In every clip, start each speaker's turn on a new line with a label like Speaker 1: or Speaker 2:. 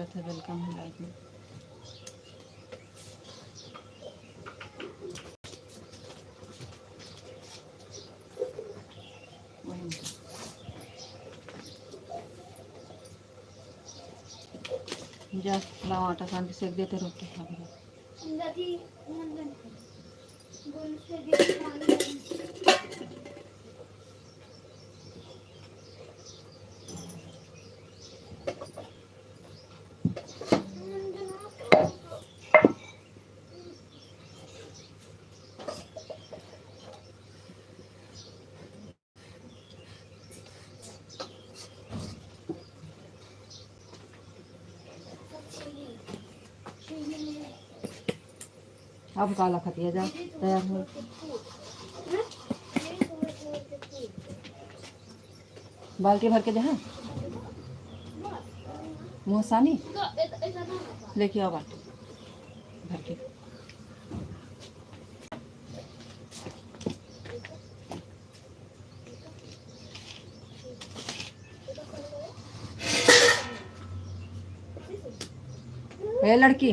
Speaker 1: स्वागत है, वेलकम है लाइव में। जा थोड़ा आटा सान के सेक देते रोटी खा भी। अब काला खतिया जा तैयार हो। बाल्टी भर के जहाँ मुँह सानी लेके आओ बाल्टी भर के। ए लड़की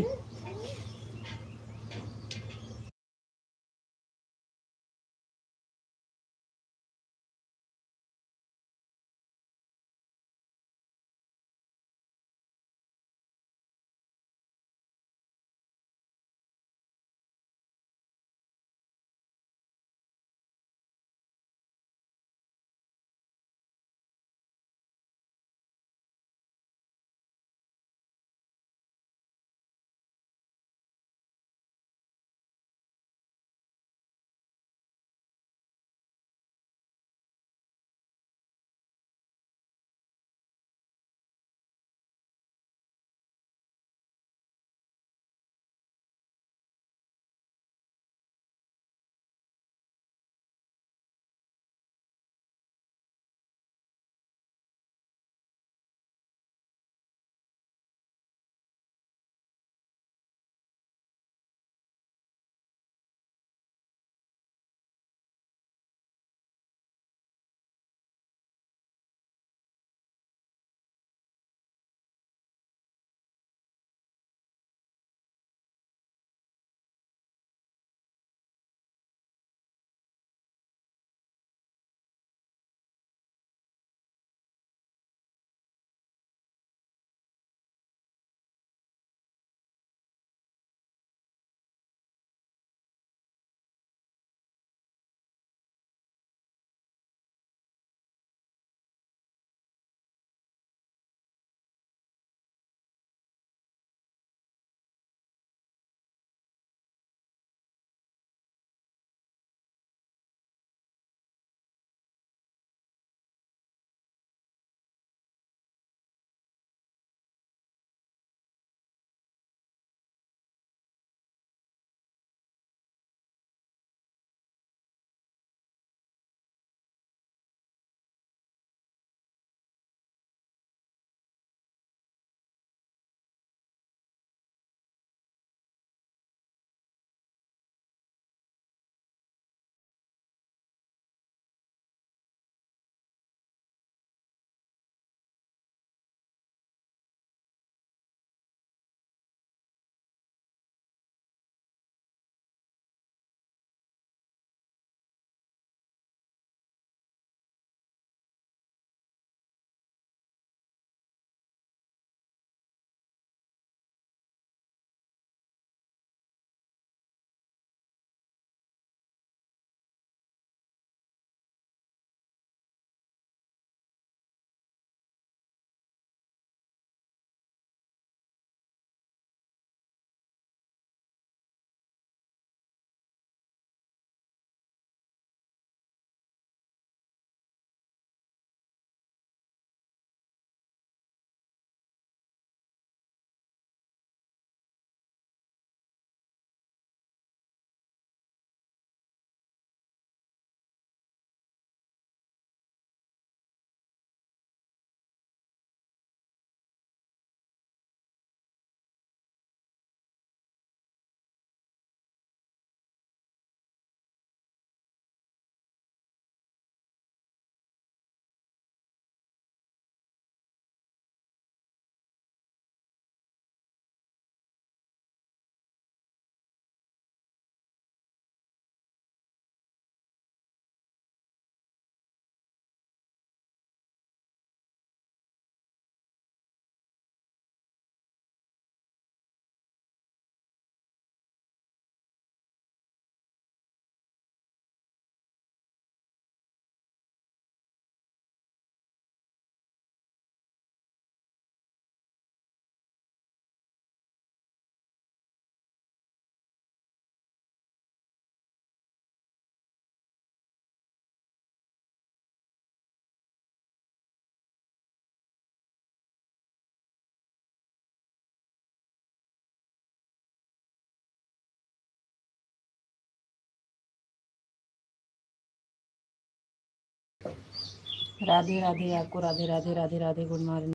Speaker 1: राधे राधे, आपको राधे राधे राधे राधे गुड मॉर्निंग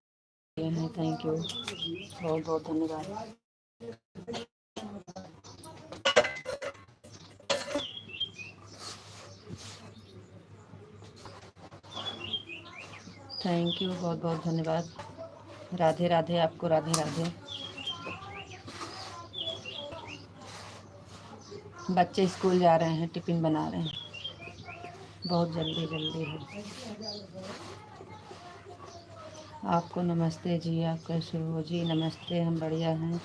Speaker 1: है। थैंक यू, बहुत बहुत धन्यवाद। थैंक यू, बहुत बहुत धन्यवाद। राधे राधे, आपको राधे राधे। बच्चे स्कूल जा रहे हैं, टिफ़िन बना रहे हैं, बहुत जल्दी जल्दी है। आपको नमस्ते जी, आप कैसे हो जी? नमस्ते, हम बढ़िया हैं।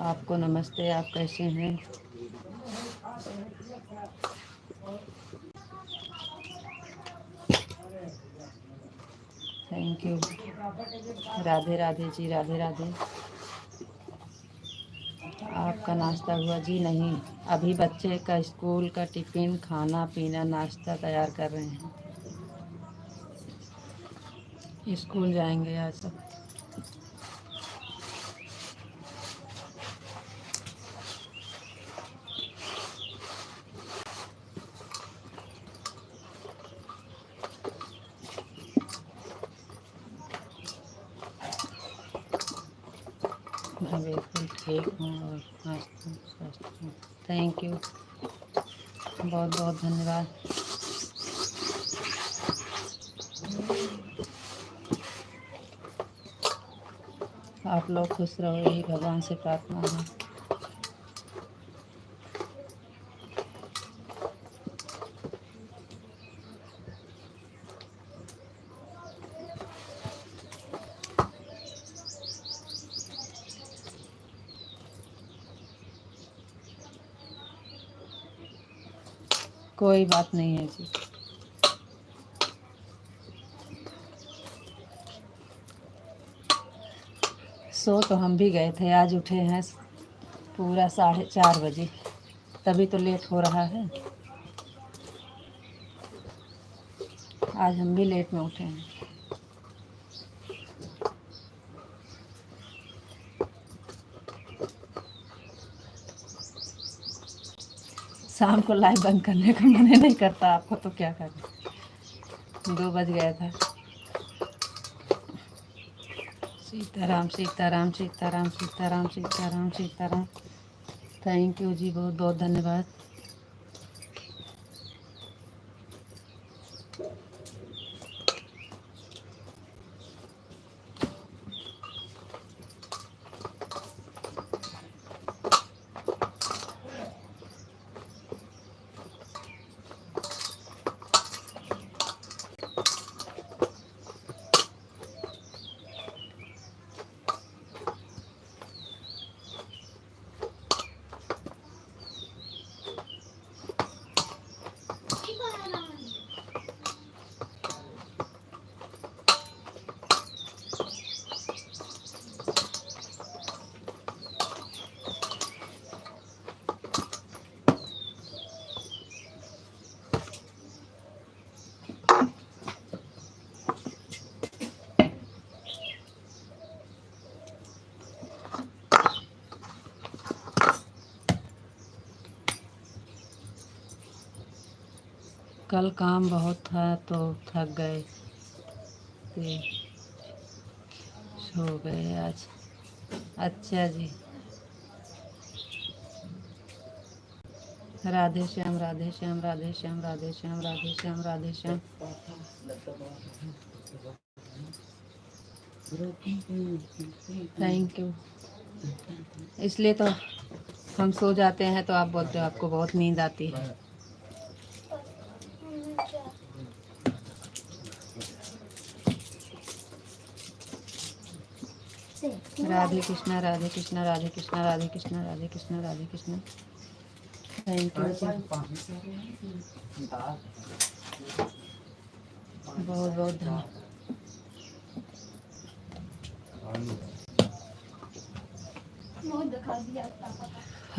Speaker 1: आपको नमस्ते, आप कैसे हैं? Thank you. राधे राधे जी, राधे राधे। आपका नाश्ता हुआ जी? नहीं, अभी बच्चे का स्कूल का टिफ़िन, खाना पीना, नाश्ता तैयार कर रहे हैं। स्कूल जाएंगे आज सब। मैं बिल्कुल ठीक हूँ और मस्त हूँ, स्वस्थ हूँ। थैंक यू, बहुत बहुत धन्यवाद। आप लोग खुश रहो, यही भगवान से प्रार्थना है। कोई बात नहीं है जी। सो तो हम भी गए थे, आज उठे हैं पूरा 4:30 बजे, तभी तो लेट हो रहा है। आज हम भी लेट में उठे हैं। शाम को लाइव बंद करने का मन नहीं करता, आपको तो क्या करें। 2 बज गया था। सीताराम सीताराम सीताराम सीताराम सीताराम सीताराम। थैंक यू जी, बहुत बहुत धन्यवाद। कल काम बहुत था तो थक गए थे, सो गए आज। अच्छा जी, राधे श्याम राधे श्याम राधे श्याम राधे श्याम राधे श्याम राधे श्याम। Thank you. इसलिए तो हम सो जाते हैं तो आप बोलते हो आपको बहुत नींद आती है। राधे कृष्णा राधे कृष्णा राधे कृष्णा राधे कृष्णा राधे कृष्णा राधे कृष्णा। थैंक यू जी, बहुत बहुत धन्यवाद।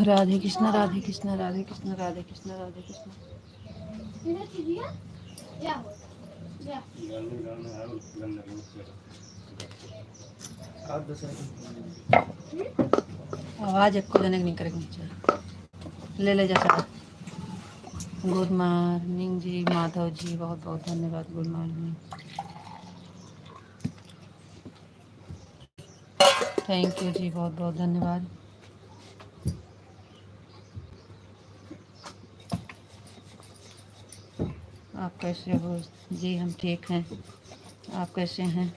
Speaker 1: राधे कृष्णा राधे कृष्णा राधे कृष्णा राधे कृष्णा राधे कृष्णा। आवाज आपको देने नहीं करेगी, ले ले जा। गुड मॉर्निंग जी माधव जी, बहुत बहुत धन्यवाद। Good morning, thank you ji, बहुत बहुत धन्यवाद। आप कैसे हो जी? हम ठीक हैं, आप कैसे हैं?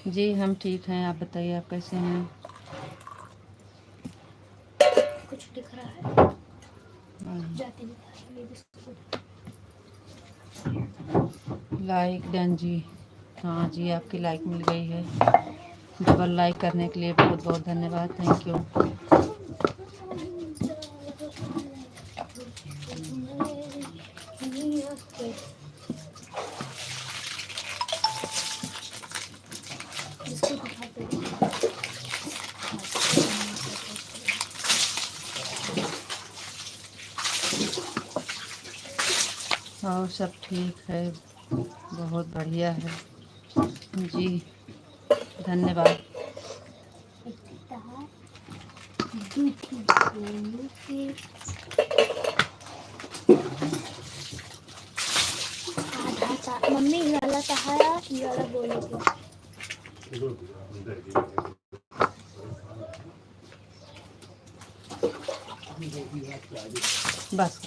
Speaker 1: जी हम ठीक हैं, आप बताइए आप कैसे हैं?
Speaker 2: कुछ दिख रहा है? जाती
Speaker 1: लाइक डन जी, हाँ जी आपकी लाइक मिल गई है। डबल लाइक करने के लिए बहुत बहुत धन्यवाद, थैंक यू। और सब ठीक है, बहुत बढ़िया है जी, धन्यवाद।
Speaker 2: मम्मी ये वाला सहारा, ये वाला बोले थे।
Speaker 1: बस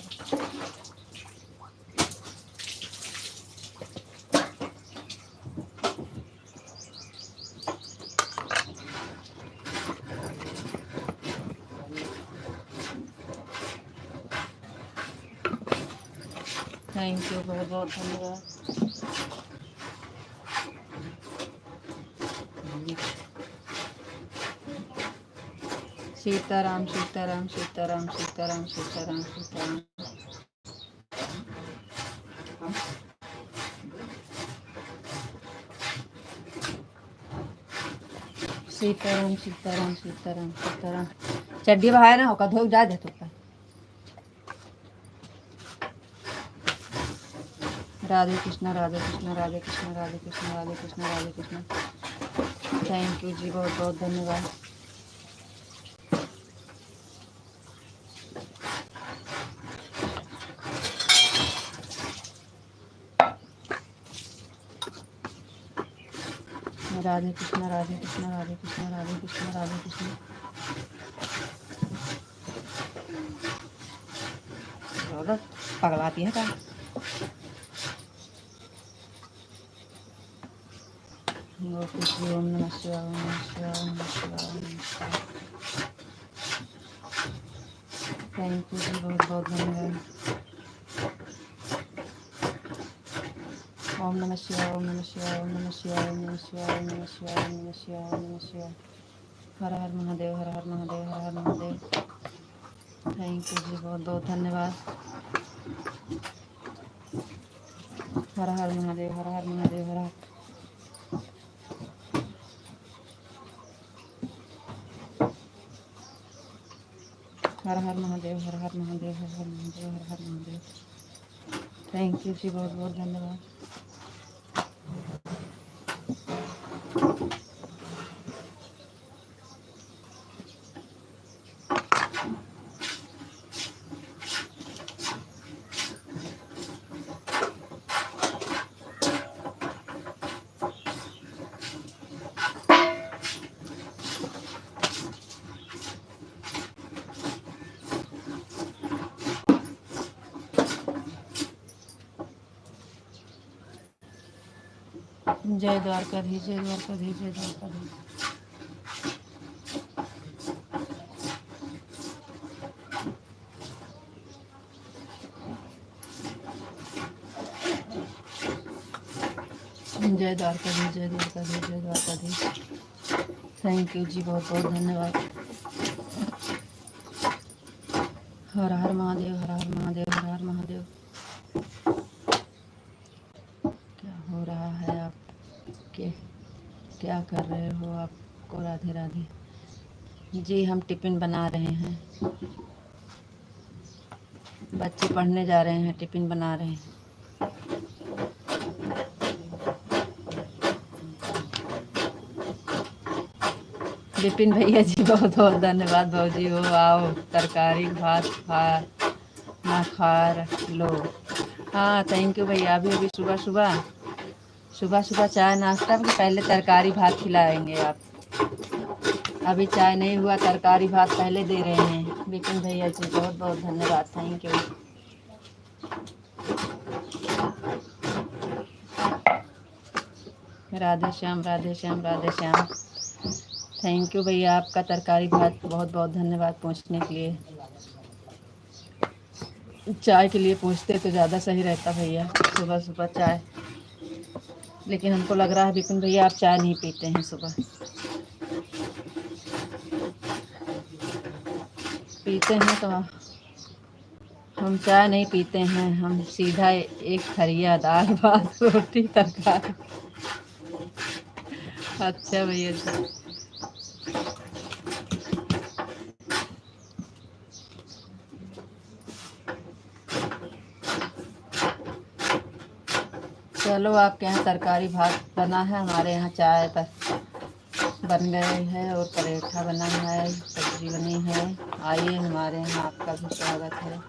Speaker 1: थैंक यू, बहुत बहुत धन्यवाद। सीताराम सीताराम सीताराम सीताराम सीताराम सीताराम। सीताराम सीताराम सीताराम सीताराम। चड्डी बहाय ना होगा, धो जा दे तो राधे कृष्णा राधे कृष्णा राधे कृष्णा राधे कृष्णा राधे कृष्णा राधे कृष्णा। थैंक यू जी, बहुत बहुत धन्यवाद। राधे कृष्णा राधे कृष्णा राधे कृष्णा राधे कृष्णा राधे कृष्णा। पगलाती है क्या? ओम नमः शिवाय, ओम नमः शिवाय, ओम नमः शिवाय, ओम नमः शिवाय। थैंक यू जी, बहुत बहुत धन्यवाद। ओम नमः शिवाय, ओम नमः शिवाय, ओम नमः शिवाय, ओम नमः शिवाय, ओम नमः शिवाय, ओम नमः शिवाय, ओम नमः शिवाय। हर हर महादेव, हर हर महादेव, हर हर महादेव। थैंक यू जी, बहुत बहुत धन्यवाद। हर हर महादेव, हर हर महादेव, हर हर। हर हर महादेव, हर हर महादेव, हर हर महादेव, हर हर महादेव। थैंक यू जी, बहुत बहुत धन्यवाद। जय द्वारकाधीश, जय द्वारकाधीश, जय द्वारकाधीश। जय द्वारकाधीश, जय द्वारकाधीश, जय द्वारकाधीश। थैंक यू जी, बहुत बहुत धन्यवाद। हर हर महादेव, हर हर महादेव, हर हर महादेव। क्या हो रहा है आप के, क्या कर रहे हो आपको? राधे राधे जी, हम टिफ़िन बना रहे हैं, बच्चे पढ़ने जा रहे हैं, टिफ़िन बना रहे हैं। विपिन भैया जी बहुत बहुत धन्यवाद। भाजी हो आओ तरकारी भात खा ना खा लो। हाँ थैंक यू भैया। अभी अभी सुबह सुबह चाय नाश्ता के पहले तरकारी भात खिलाएंगे आप। अभी चाय नहीं हुआ, तरकारी भात पहले दे रहे हैं। विपिन भैया जी बहुत बहुत धन्यवाद, thank you. Radhe Shyam Radhe Shyam Radhe Shyam. Thank you भैया, आपका तरकारी भात बहुत बहुत धन्यवाद पहुंचने के लिए। चाय के लिए पूछते तो ज़्यादा सही रहता भैया, सुबह सुबह चाय। लेकिन हमको लग रहा है विपिन भैया आप चाय नहीं पीते हैं सुबह। पीते हैं तो हम चाय नहीं पीते हैं, हम सीधा एक थरिया दाल भात रोटी तरकारी। अच्छा भैया जी। चलो आपके यहाँ तरकारी भात बना है, हमारे यहाँ चाय बन गए है और पराठा बना है, सब्जी बनी है। आइए हमारे यहाँ, आपका भी स्वागत है।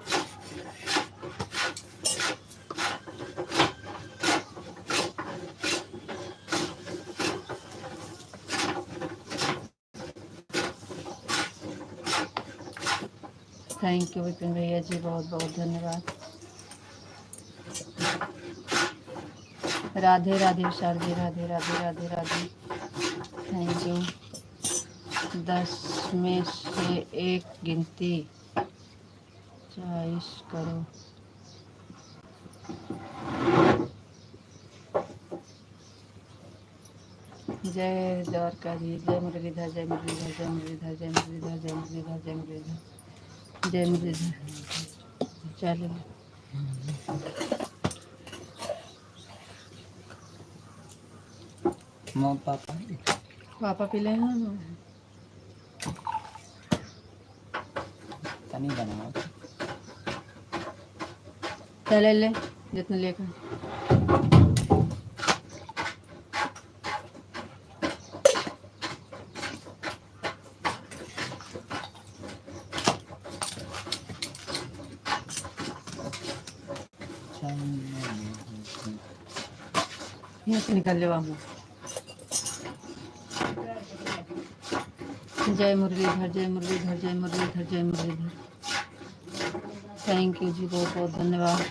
Speaker 1: थैंक यू विपिन भैया जी, बहुत बहुत धन्यवाद। राधे राधे विशाल जी, राधे राधे राधे राधे, थैंक यू। 10 में से एक गिनती चॉइस करो। जय द्वारका जी, जय मुरलीधर, जय मुरलीधर, जय मुरलीधर, जय मुरलीधर, जय मुरलीधर, जय मुरलीधर, जय मुरलीधर। चलो पापा पी ले हैं
Speaker 3: तनी बनाओ।
Speaker 1: चले ले जितना लेकर। यहाँ से निकल जाओ। जय मुरलीधर, जय मुरलीधर, जय मुरलीधर, जय मुरलीधर। थैंक यू जी, बहुत बहुत धन्यवाद।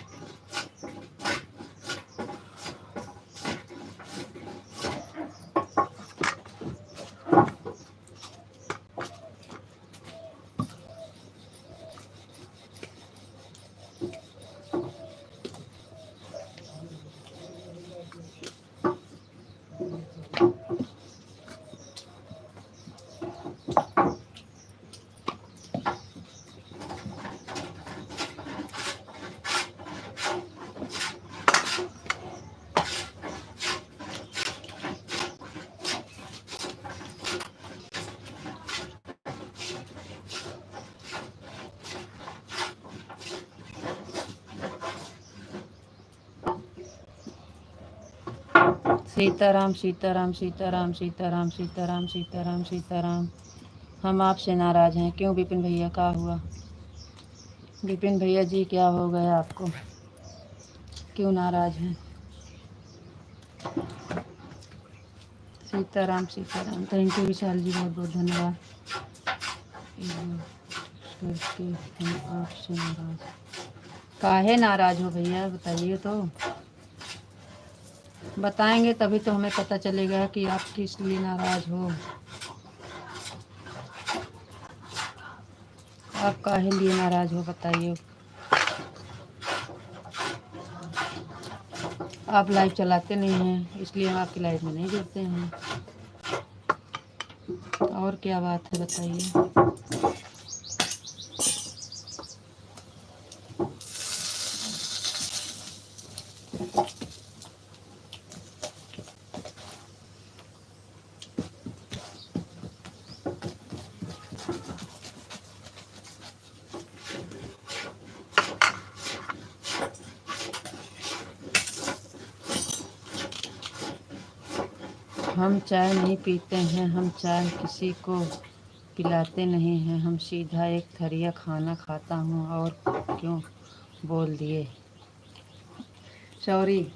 Speaker 1: सीताराम सीताराम सीताराम सीताराम सीताराम सीताराम सीताराम। हम आपसे नाराज हैं। क्यों विपिन भैया, क्या हुआ? विपिन भैया जी क्या हो गया आपको, क्यों नाराज हैं? सीताराम सीताराम, थैंक यू विशाल जी, बहुत बहुत धन्यवाद। करके हम आपसे नाराज, काहे नाराज हो भैया बताइए तो। बताएंगे तभी तो हमें पता चलेगा कि आप किस लिए नाराज हो। आप काहे लिए नाराज हो बताइए। आप लाइव चलाते नहीं हैं, इसलिए हम आपकी लाइव में नहीं जुड़ते हैं। और क्या बात है बताइए। हम चाय नहीं पीते हैं, हम चाय किसी को पिलाते नहीं हैं, हम सीधा एक थरिया खाना खाता हूँ। और क्यों बोल दिए सॉरी।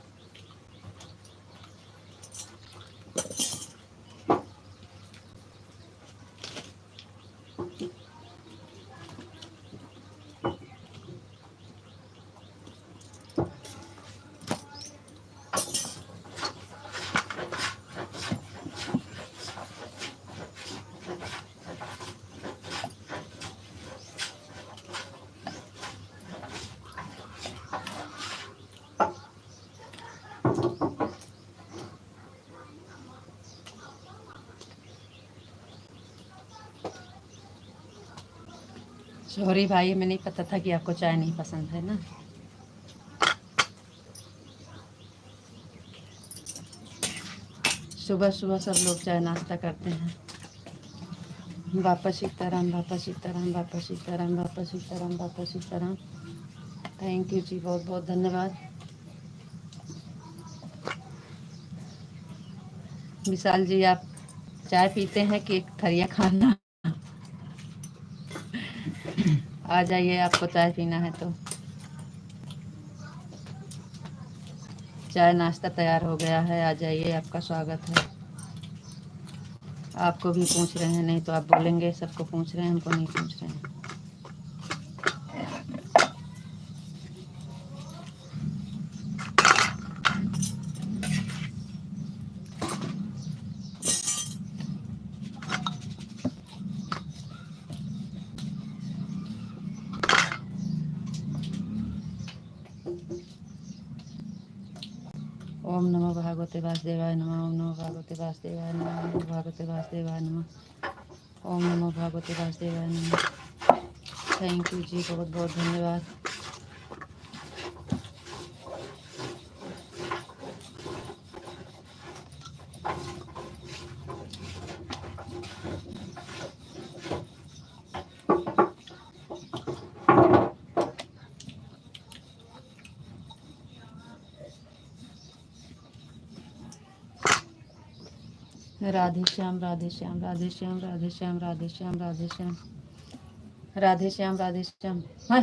Speaker 1: सॉरी भाई, मैं नहीं पता था कि आपको चाय नहीं पसंद है ना। सुबह सुबह सब लोग चाय नाश्ता करते हैं। बापा सीताराम, बापा सीताराम, बापा सीताराम, बापा सीताराम, बापा सीताराम। थैंक यू जी, बहुत बहुत धन्यवाद। विशाल जी, आप चाय पीते हैं कि एक थरिया खाना? आ जाइए, आपको चाय पीना है तो। चाय नाश्ता तैयार हो गया है, आ जाइए, आपका स्वागत है। आपको भी पूछ रहे हैं, नहीं तो आप बोलेंगे सबको पूछ रहे हैं, हमको नहीं पूछ रहे हैं। ओम नमो भगवते वासुदेवाय नमः, ओम नमो भगवते वासुदेवाय नमः, ओम नमो भगवते वासुदेवाय नमः, ओम नमो भगवते वासुदेवाय नमः। थैंक यू जी, बहुत बहुत धन्यवाद। राधे श्याम, राधे श्याम, राधे श्याम, राधे श्याम, राधे श्याम, राधे श्याम, राधे श्याम, राधे श्याम। हाँ।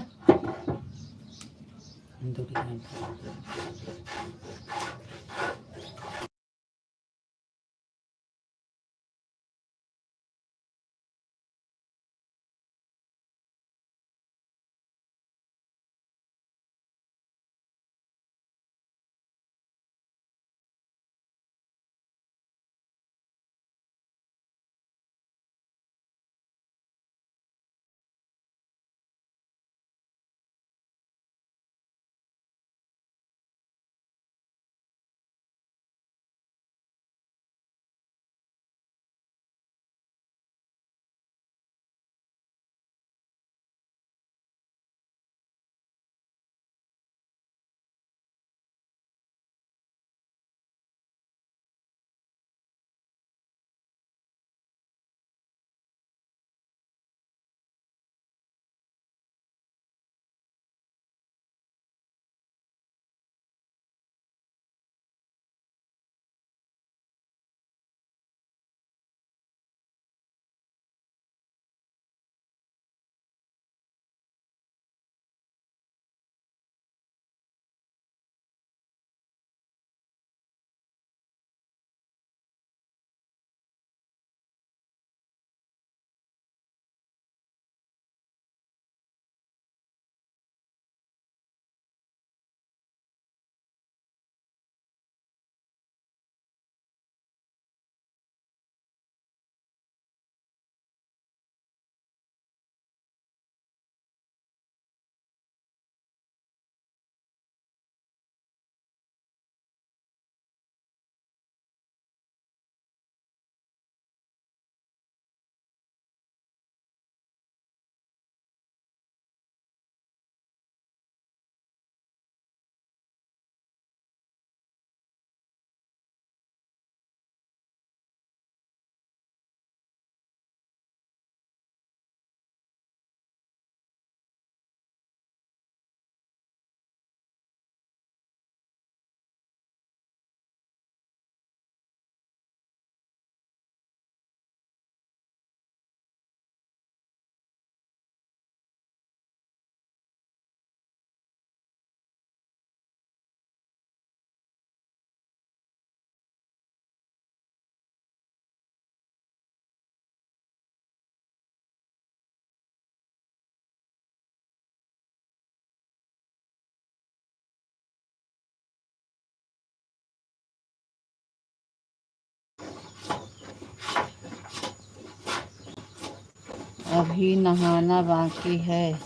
Speaker 1: अभी नहाना बाकी है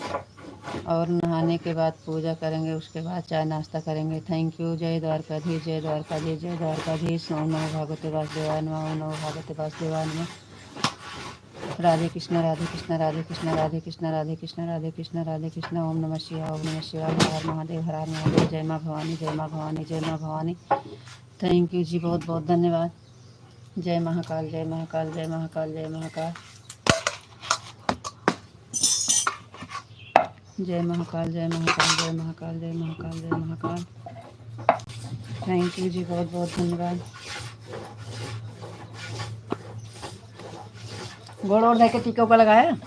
Speaker 1: और नहाने के बाद पूजा करेंगे, उसके बाद चाय नाश्ता करेंगे। Thank you. जय द्वारकाधीश, जय द्वारकाधीश, जय द्वारकाधीश। ओम नमो भगवते वासुदेवाय नमः, ओम नमो भगवते वासुदेवाय नमः। राधे कृष्ण, राधे कृष्ण, राधे कृष्ण, राधे कृष्ण, राधे कृष्ण, राधे कृष्ण, राधे कृष्ण। ओम नमः शिवाय, ओम नमः शिवाय। हर हर महादेव, हर हर महादेव। जय माँ भवानी, जय माँ भवानी, जय माँ भवानी। थैंक यू जी, बहुत बहुत धन्यवाद। जय महाकाल, जय महाकाल, जय महाकाल, जय महाकाल, जय महाकाल, जय महाकाल, जय महाकाल, जय महाकाल, जय महाकाल। थैंक यू जी, बहुत बहुत धन्यवाद। गोड़ और देखे टीका का लगाया,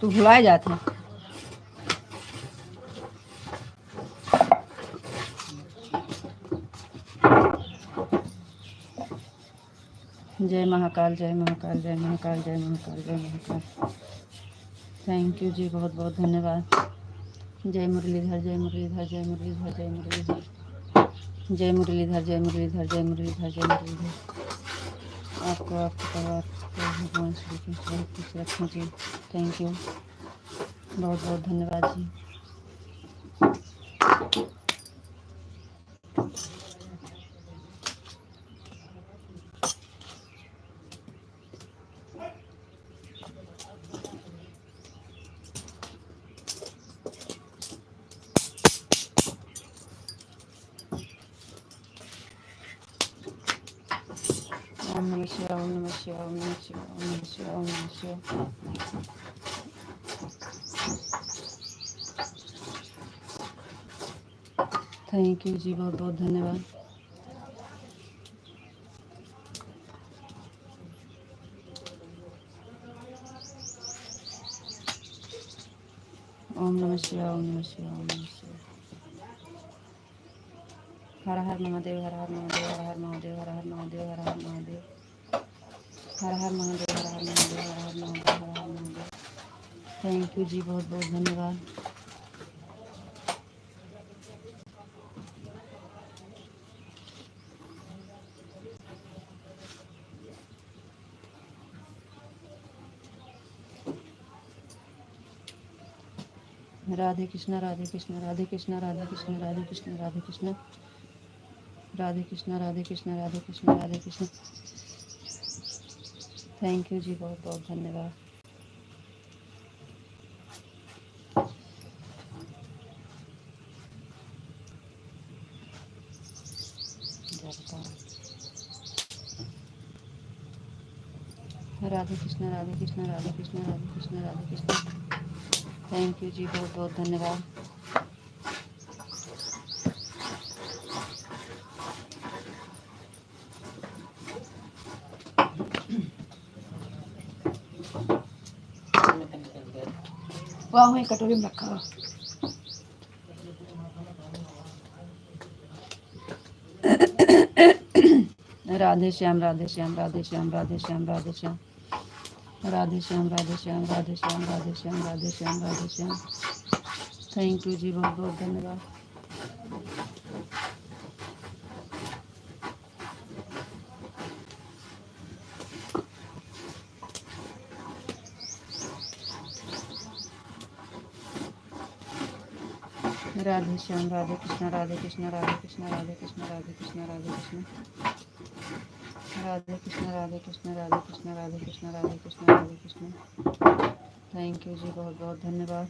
Speaker 1: तू भुलाए जाते। जय महाकाल, जय महाकाल, जय महाकाल, जय महाकाल, जय महाकाल। थैंक यू जी, बहुत बहुत धन्यवाद। जय मुरलीधर, जय मुरलीधर, जय मुरलीधर, जय मुरलीधर, जय मुरलीधर, जय मुरलीधर, जय मुरलीधर, जय मुरलीधर। आपको आपके परिवार को भगवान श्री कृष्ण बहुत खुश रखें जी। थैंक यू, बहुत बहुत धन्यवाद जी। ओम नमः शिवाय, ओम नमः शिवाय, ओम नमः शिवाय, ओम नमः शिवाय, ओम नमः शिवाय। थैंक यू जी, बहुत बहुत धन्यवाद। ओम नमः शिवाय, ओम नमः शिवाय, ओम नमः शिवाय। हर हर महादेव, हर हर महादेव, हर हर महादेव, हर हर महादेव, हर हर महादेव, हर हर महादेव, हर हर महादेव, हर हर महादेव, हर हर महादेव। थैंक यू जी, बहुत बहुत धन्यवाद। राधे कृष्ण, राधे कृष्ण, राधे कृष्ण, राधे कृष्ण, राधे कृष्ण, राधे कृष्ण, राधे कृष्ण, राधे कृष्ण, राधे कृष्ण, राधे कृष्ण। थैंक यू जी, बहुत बहुत धन्यवाद। राधे कृष्ण, राधे कृष्ण, राधे कृष्ण, राधे कृष्ण, राधे कृष्ण। थैंक यू जी, बहुत बहुत धन्यवाद। वाह, वही कटोरी में रखा हुआ। राधे श्याम, राधे श्याम, राधे श्याम, राधे श्याम, राधे श्याम, राधे श्याम, राधे श्याम, राधे श्याम, राधे श्याम, राधे श्याम, राधे श्याम। थैंक यू जी, बहुत बहुत धन्यवाद। राधे श्याम, राधे कृष्ण, राधे कृष्ण, राधे कृष्ण, राधे कृष्ण, राधे कृष्ण, राधे कृष्ण, राधे कृष्ण, राधे कृष्ण, राधे कृष्ण, राधे कृष्ण, राधे कृष्ण, राधे कृष्ण। थैंक यू जी, बहुत बहुत धन्यवाद।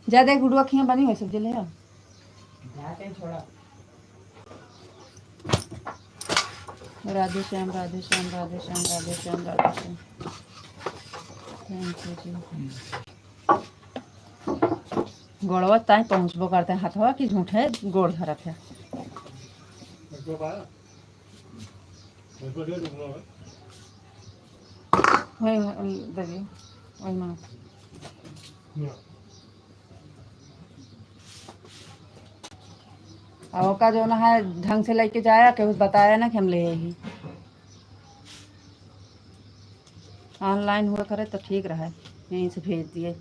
Speaker 1: ज्यादा गुड़ुआ खिया बनी हुई सब्जी ले आओ। राधे श्याम, राधे श्याम, राधे श्याम, राधे श्याम, राधे श्याम। थैंक यू जी। गोड़वा ताई पहुँचबो करते हैं हथवा की झूठ है, गोड़ धरत है। वही दीदी, वही माँ। और का जो ना है ढंग से लेके जाया कि उस बताया ना कि हम ले ही ऑनलाइन हुआ करे तो ठीक रहा, यहीं से भेज दिए।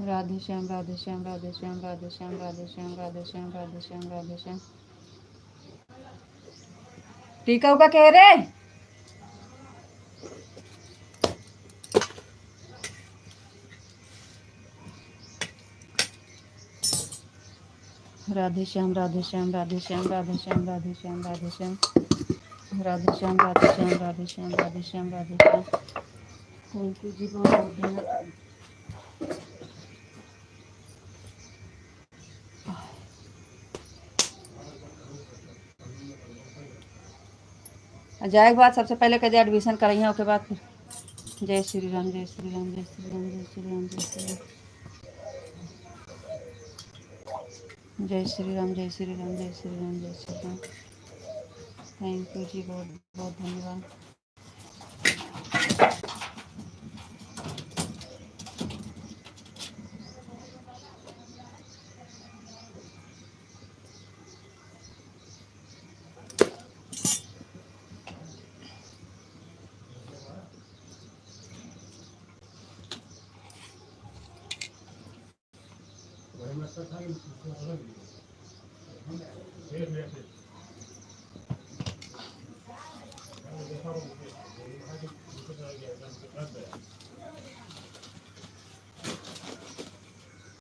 Speaker 1: राधे श्याम राधे श्याम राधे श्याम राधे श्याम राधे श्याम राधे श्याम राधे श्याम राधे श्याम। टीका उका कह रे राधे श्याम राधे श्याम राधे श्याम राधे श्याम राधे श्याम राधे श्याम राधे श्याम राधे श्याम राधे श्याम राधे श्याम राधे श्याम। थैंक यू जी बहुत धन्यवाद। जाए के बाद सबसे पहले कदे एडमिशन कराइए, उसके बाद फिर जय श्री राम जय श्री राम जय श्री राम जय श्री राम जय श्री राम जय श्री राम जय श्री राम जय श्री राम जय श्री राम। थैंक यू जी बहुत बहुत धन्यवाद।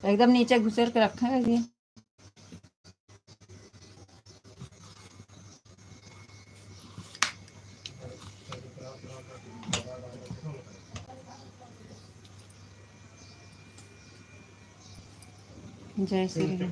Speaker 1: एकदम नीचे घुसेर के रखा है ये। जय श्री राम।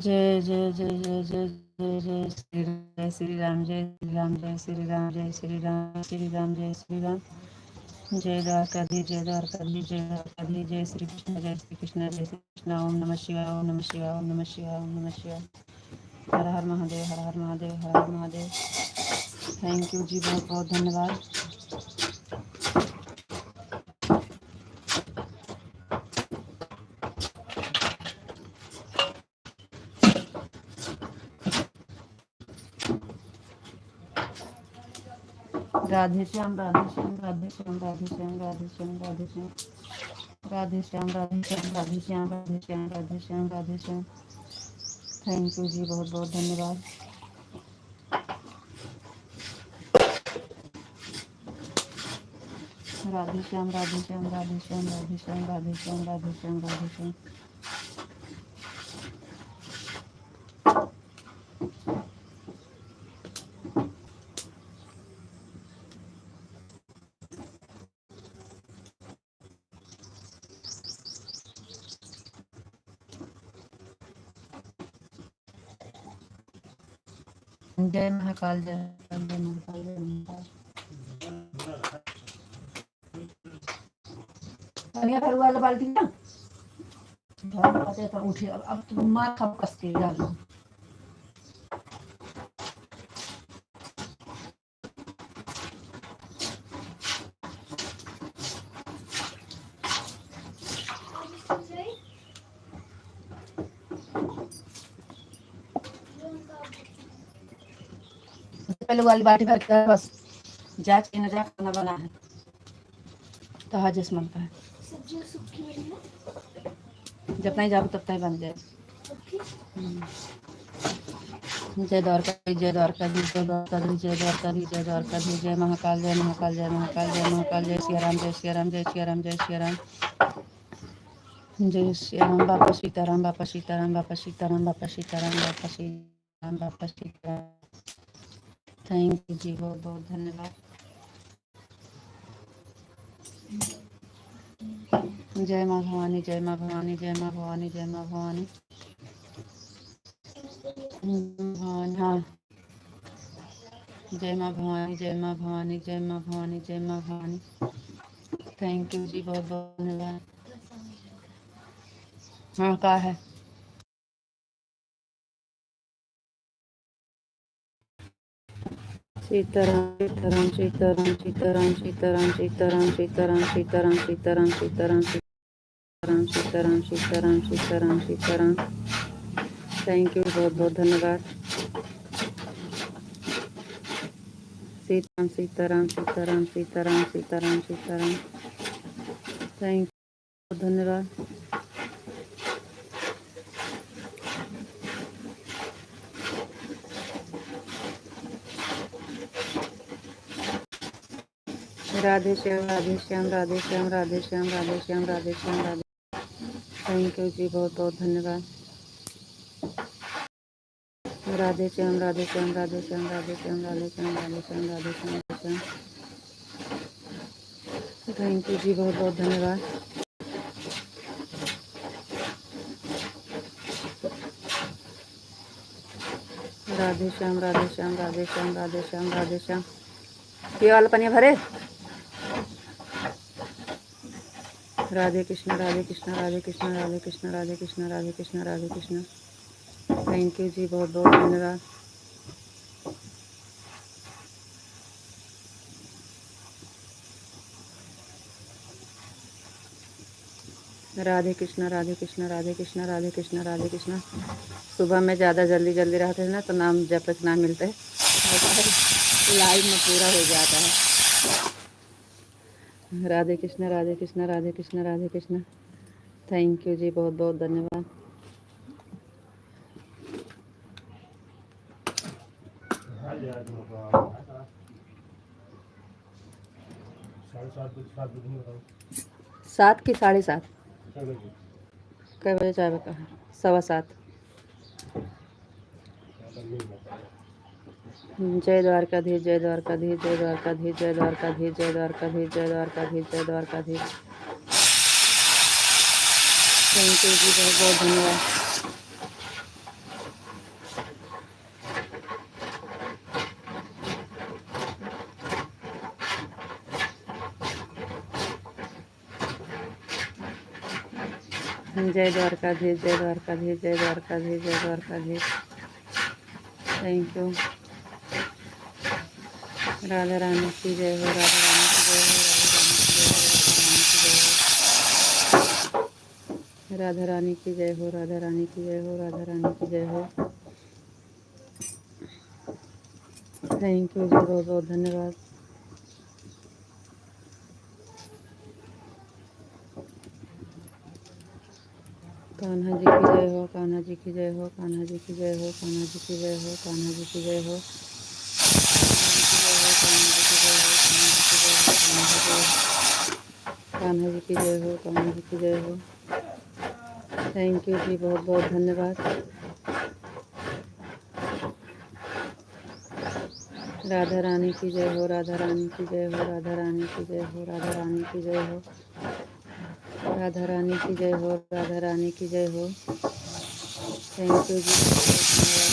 Speaker 1: जय जय जय जय जय जय श्री राम जय श्री राम जय श्री राम जय श्री राम श्री राम जय श्री राम। जय द्वारकाधीश जय द्वारकाधीश जय द्वारकाधीश। जय श्री कृष्ण जय श्री कृष्ण जय श्री कृष्ण। ओम नमः शिवाय ओम नमः शिवाय ओम नमः शिवाय ओम नमः शिवाय। हर हर महादेव हर हर महादेव हर हर महादेव। थैंक यू जी बहुत बहुत धन्यवाद। राधे श्याम राधे श्याम राधे श्याम राधे श्याम राधे श्याम राधे श्याम राधे श्याम राधे श्याम राधे श्याम राधे श्याम राधे श्याम राधे श्याम। थैंक यू जी, बहुत बहुत धन्यवाद। राधे श्याम राधे श्याम राधे श्याम राधे श्याम राधे श्याम राधे श्याम राधे श्याम। जय महाकाल, जय महाकाल, जय महाकाल। अनिया फिर वाला बाल्टी ना तो उठे। अब तुम मार खा कस के डालो। पहले वाली बाल्टी भर कर बस जांच के न जा खाना बना है तो हाजिस मनता है।
Speaker 2: सब्जी सूखी बनी है,
Speaker 1: जब नहीं जाओ तब तक बन जाए। जय द्वारका, जय द्वारकाधीश, जय द्वारकाधीश, जय द्वारकाधीश, जय द्वारकाधीश, जय महाकाल, जय महाकाल, जय महाकाल, जय महाकाल, जय सिया राम, जय सिया राम, जय सिया राम, जय सिया राम, जय सिया राम। बापा सीताराम, बापा सीताराम, बापा सीताराम, बापा सीताराम, बापा सीताराम, बापा सीताराम। थैंक यू जी, बहुत बहुत धन्यवाद। जय माँ भवानी, जय माँ भवानी, जय माँ भवानी, जय माँ भवानी। भवानी हाँ, जय माँ भवानी, जय माँ भवानी, जय माँ भवानी, जय माँ भवानी। थैंक यू जी, बहुत बहुत धन्यवाद। हाँ का है सीताराम, सीताराम, सीताराम, सीताराम, सीताराम, सीताराम, सीताराम, सीताराम, सीताराम, सीताराम, सीताराम, सीताराम, सीताराम, सीताराम, सीताराम। थैंक यू, बहुत बहुत धन्यवाद। सीताराम, सीताराम, सीताराम, सीताराम, सीताराम, सीताराम। थैंक यू, धन्यवाद। राधे श्याम, राधे श्याम, राधे श्याम, राधे श्याम, राधे श्याम, राधे श्याम, राधे। थैंक यू जी, बहुत बहुत धन्यवाद। राधे श्याम, राधे श्याम, राधे श्याम, राधे श्याम, राधे श्याम, राधे श्याम, राधे श्याम, राधे श्याम। थैंक यू जी, बहुत बहुत धन्यवाद। राधे श्याम, राधे श्याम, राधे श्याम, राधे श्याम, राधे श्याम। ये वाला पनिया भरे। राधे कृष्ण, राधे कृष्ण, राधे कृष्ण, राधे कृष्ण, राधे कृष्ण, राधे कृष्ण, राधे कृष्ण। थैंक यू जी, बहुत बहुत धन्यवाद। राधे कृष्ण, राधे कृष्ण, राधे कृष्ण, राधे कृष्ण, राधे कृष्ण। सुबह में ज़्यादा जल्दी जल्दी रहते हैं ना तो नाम जब तक ना मिलते लाइव में पूरा हो जाता है। राधे कृष्ण, राधे कृष्ण, राधे कृष्ण, राधे कृष्ण। थैंक यू जी, बहुत बहुत धन्यवाद। सात की 7:30 कै बजे चाय का है? 7:15। जय द्वारकाधीश, जय द्वारकाधीश, जय द्वारकाधीश, जय द्वारकाधीश, जय द्वारकाधीश, जय द्वारकाधीश, जय द्वारकाधीश। थैंक यू जी, बहुत बहुत धन्यवाद। जय द्वारकाधीश, जय द्वारकाधीश, जय द्वारकाधीश, जय द्वारकाधीश। Thank you. राधा रानी की जय हो, राधा रानी की जय हो, राधा रानी की जय हो, राधा रानी की जय हो, राधा रानी की जय हो। थैंक यू जी, बहुत बहुत धन्यवाद। कान्हा जी की जय हो, कान्हा जी की जय हो, कान्हा जी की जय हो, कान्हा जी की जय हो, कान्हा जी की जय हो, कान्हा जी की जय हो, कान्हा जी की जय हो। थैंक यू जी, बहुत बहुत धन्यवाद। राधा रानी की जय हो, राधा रानी की जय हो, राधा रानी की जय हो, राधा रानी की जय हो, राधा रानी की जय हो, राधा रानी की जय हो। थैंक यू जी, धन्यवाद।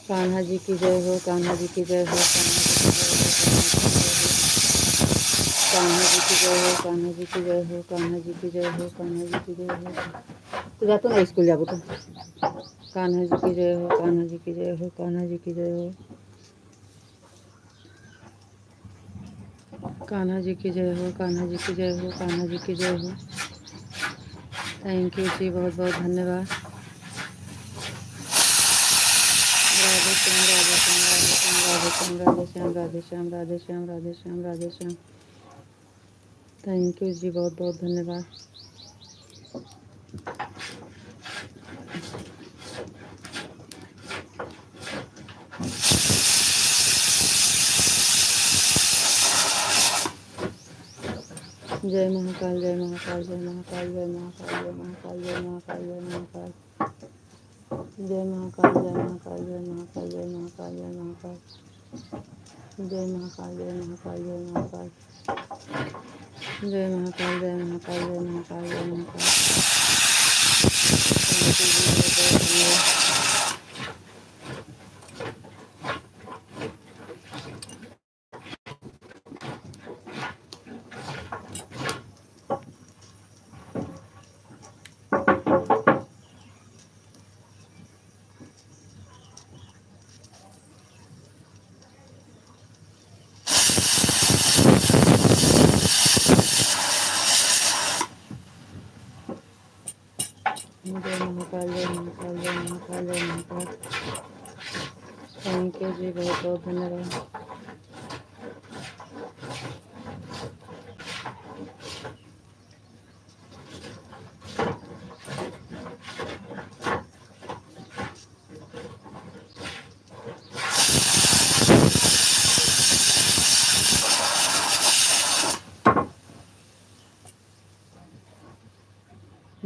Speaker 1: कान्हा जी की जय हो, कान्हा जी की जय हो, कान्हा जी की जय हो, कान्हा जी की जय हो, कान्हा जी की जय हो, कान्हा जी की जय हो। तो जातो ना स्कूल जाबो तो। कान्हा जी की जय हो, कान्हा जी की जय हो, कान्हा जी की जय हो, कान्हा जी की जय हो, कान्हा जी की जय हो, कान्हा जी की जय हो। थैंक यू जी, बहुत बहुत धन्यवाद। राधे श्याम, राधे श्याम, राधे श्याम, राधे श्याम, राधे श्याम, राधे श्याम, राधे श्याम। थैंक यू जी, बहुत बहुत धन्यवाद। जय महाकाल, जय महाकाल, जय महाकाल, जय महाकाल, जय महाकाल, जय महाकाल, जय महाकाल, जय महाकाल, जय महाकाल, जय महाकाल, जय महाकाल, जय महाकाल, जय महाकाल, जय महाकाल, जय महाकाल, जय महाकाल, जय महाकाल, जय महाकाल, जय महाकाल। जय महाकाल, जय महाकाल, जय महाकाल, जय महाकाल। थैंक यू जी, बहुत बहुत धन्यवाद।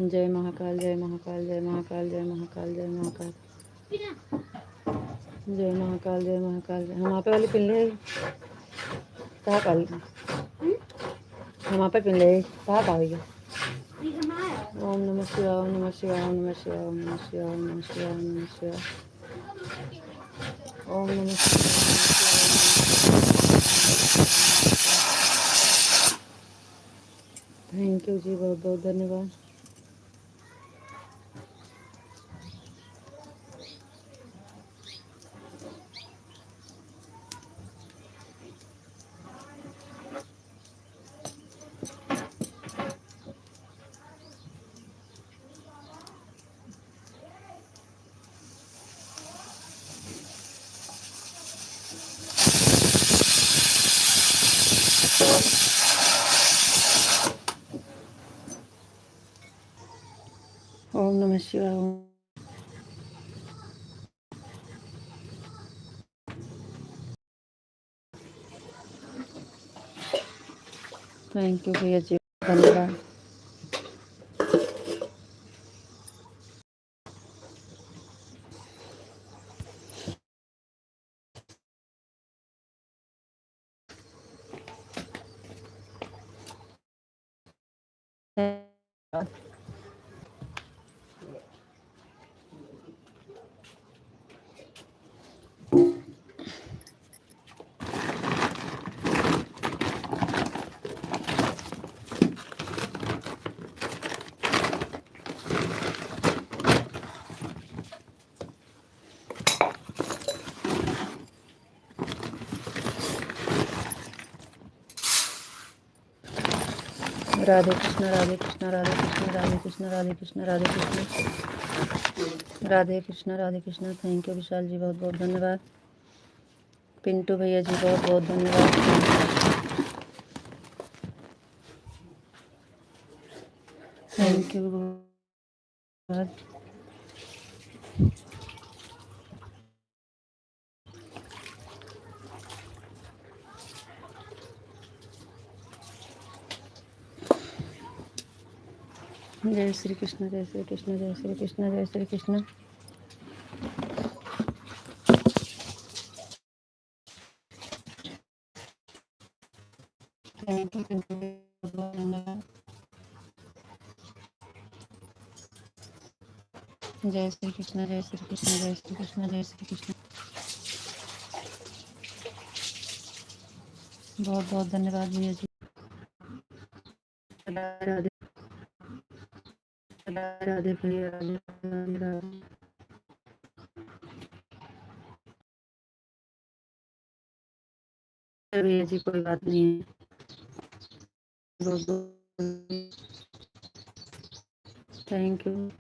Speaker 1: जय महाकाल, जय महाकाल, जय महाकाल, जय महाकाल, जय महाकाल, जय महाकाल, जय महाकाल। हम वहाँ पे वाली पिन ले कहाँ पाली, हम वहाँ पे पिन ले कहाँ पाएगी। ओम नमः शिवाय, ओम नमः शिवाय, ओम नमः शिवाय, ओम नमः शिवाय, ओम नमः शिवाय, ओम नमः शिवाय, ओम नमः शिवाय। थैंक यू जी, बहुत बहुत धन्यवाद। ओम नमः शिवाय। थैंक यू भैया जी, धन्यवाद। राधे कृष्ण राधे कृष्ण राधे कृष्ण राधे कृष्ण राधे कृष्ण राधे कृष्ण राधे कृष्ण राधे कृष्ण। थैंक यू विशाल जी, बहुत बहुत धन्यवाद। पिंटू भैया जी बहुत बहुत धन्यवाद। Thank you. जय श्री कृष्ण जय श्री कृष्ण जय श्री कृष्ण जय श्री कृष्ण। थैंक यू धन्यवाद। जय श्री कृष्ण जय श्री कृष्ण जय श्री कृष्ण जय श्री कृष्ण। बहुत बहुत धन्यवाद भैया जी। राधे राधे भैया राधे राधे राधे। भैया जी कोई बात नहीं है। बहुत बहुत थैंक यू।